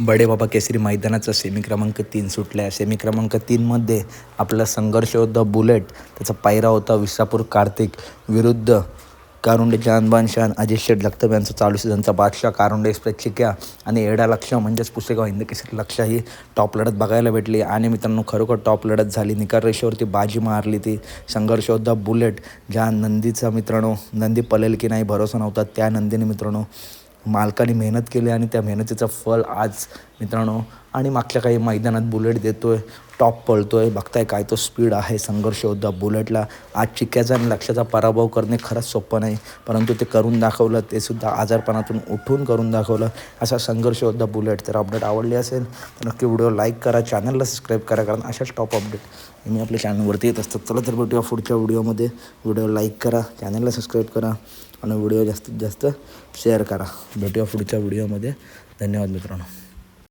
बडे बाबा केसरी मैदानाचा सेमी क्रमांक 3 सुटला आहे. सेमी क्रमांक 3मध्ये आपला संघर्ष होता बुलेट. त्याचा पायरा होता विसापूर कार्तिक विरुद्ध कारुंडे जानबान शान अजय शेठ जगताप यांचा चालू सीझनचा बादशाह कारुंडे एक्सप्रेस चिक्या आणि एडा लक्ष म्हणजेच पुसेगाव हिंद केसरी लक्ष ही टॉप लढत बघायला भेटली. आणि मित्रांनो खरोखर टॉप लढत झाली. निकाल रेषेवरती बाजी मारली ती. संघर्ष होता बुलेट ज्या नंदीचा मित्रांनो नंदी पळेल की नाही भरोसा नव्हता, त्या नंदीने मित्रांनो मालकाने मेहनत केली आणि त्या मेहनतीचं फळ आज मित्रांनो आणि मागच्या काही मैदानात बुलेट देतोय, टॉप पळतोय. बघताय काय तो स्पीड आहे संघर्ष योद्धा बुलेटला. आज चिक्क्याचा आणि लक्षाचा पराभव करणे खरंच सोपं नाही, परंतु ते करून दाखवलं. ते सुद्धा आजारपणातून उठून करून दाखवलं. असा संघर्ष योद्धा बुलेट. तर अपडेट आवडली असेल तर नक्की व्हिडिओ लाईक करा, चॅनलला सबस्क्राईब करा, कारण अशाच टॉप अपडेट मी आपल्या चॅनलवरती येत असतात. चला तर भेटूया पुढच्या व्हिडिओमध्ये. व्हिडिओ लाईक करा, चॅनलला सबस्क्राईब करा आणि व्हिडिओ जास्तीत जास्त शेअर करा. भेटूया पुढच्या व्हिडिओमध्ये. धन्यवाद मित्रांनो.